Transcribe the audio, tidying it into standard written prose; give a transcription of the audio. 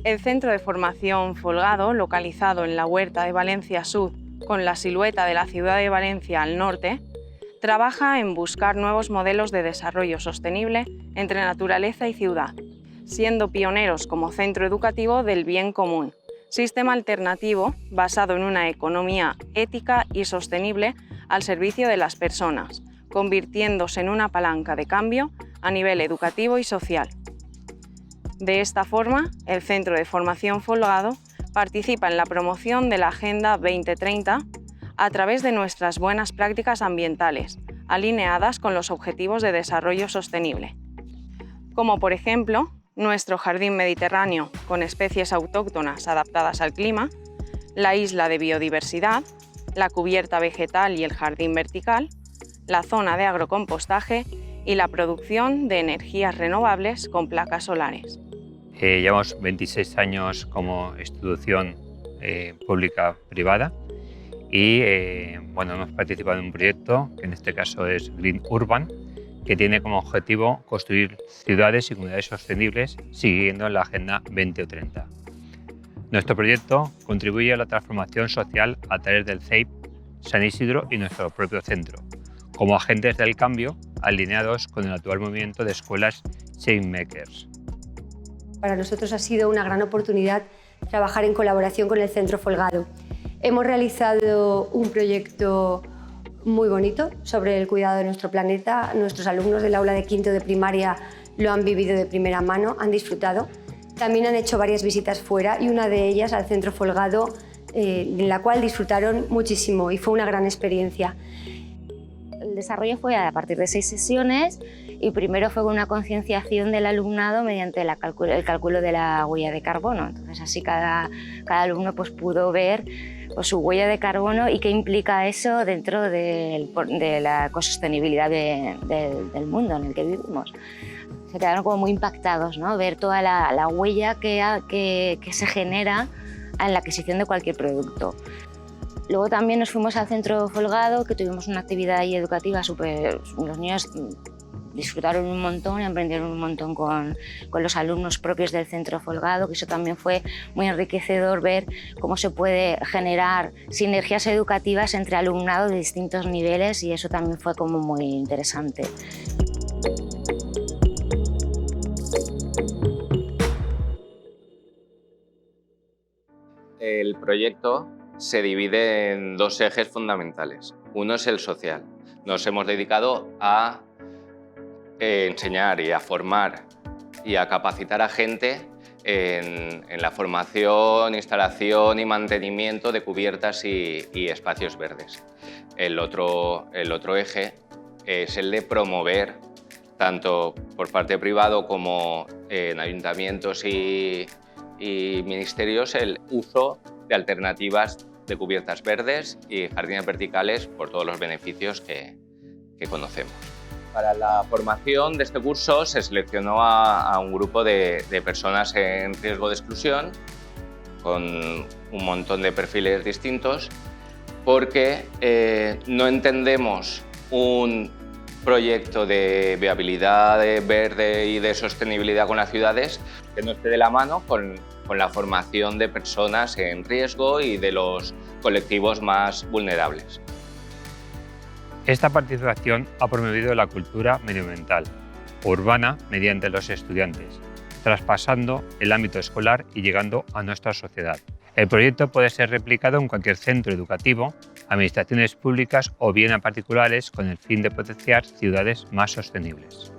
El Centro de Formación Folgado, localizado en la Huerta de Valencia Sur, con la silueta de la ciudad de Valencia al norte, trabaja en buscar nuevos modelos de desarrollo sostenible entre naturaleza y ciudad, siendo pioneros como centro educativo del bien común, sistema alternativo basado en una economía ética y sostenible al servicio de las personas, convirtiéndose en una palanca de cambio a nivel educativo y social. De esta forma, el Centro de Formación Folgado participa en la promoción de la Agenda 2030 a través de nuestras buenas prácticas ambientales, alineadas con los Objetivos de Desarrollo Sostenible, como por ejemplo nuestro jardín mediterráneo con especies autóctonas adaptadas al clima, la isla de biodiversidad, la cubierta vegetal y el jardín vertical, la zona de agrocompostaje y la producción de energías renovables con placas solares. Llevamos 26 años como institución pública-privada y hemos participado en un proyecto, que en este caso es Green Urban, que tiene como objetivo construir ciudades y comunidades sostenibles siguiendo la Agenda 2030. Nuestro proyecto contribuye a la transformación social a través del CEIP, San Isidro y nuestro propio centro, como agentes del cambio alineados con el actual movimiento de escuelas Changemakers. Para nosotros ha sido una gran oportunidad trabajar en colaboración con el Centro Folgado. Hemos realizado un proyecto muy bonito sobre el cuidado de nuestro planeta. Nuestros alumnos del aula de quinto de primaria lo han vivido de primera mano, han disfrutado. También han hecho varias visitas fuera y una de ellas al Centro Folgado, en la cual disfrutaron muchísimo y fue una gran experiencia. El desarrollo fue a partir de 6 sesiones y primero fue con una concienciación del alumnado mediante el cálculo de la huella de carbono. Entonces así cada alumno pudo ver su huella de carbono y qué implica eso dentro de la ecosostenibilidad del mundo en el que vivimos. Se quedaron como muy impactados, ¿no? Ver toda la huella que se genera en la adquisición de cualquier producto. Luego también nos fuimos al Centro Folgado, que tuvimos una actividad ahí educativa los niños disfrutaron un montón y aprendieron un montón con los alumnos propios del Centro Folgado, que eso también fue muy enriquecedor ver cómo se puede generar sinergias educativas entre alumnado de distintos niveles y eso también fue como muy interesante. El proyecto se divide en 2 ejes fundamentales. Uno es el social. Nos hemos dedicado a enseñar y a formar y a capacitar a gente en la formación, instalación y mantenimiento de cubiertas y espacios verdes. El otro eje es el de promover, tanto por parte privado como en ayuntamientos y ministerios, el uso de alternativas de cubiertas verdes y jardines verticales por todos los beneficios que conocemos. Para la formación de este curso se seleccionó a un grupo de personas en riesgo de exclusión con un montón de perfiles distintos porque no entendemos un proyecto de viabilidad verde y de sostenibilidad con las ciudades que no esté de la mano con la formación de personas en riesgo y de los colectivos más vulnerables. Esta participación ha promovido la cultura medioambiental urbana mediante los estudiantes, traspasando el ámbito escolar y llegando a nuestra sociedad. El proyecto puede ser replicado en cualquier centro educativo, administraciones públicas o bien a particulares con el fin de potenciar ciudades más sostenibles.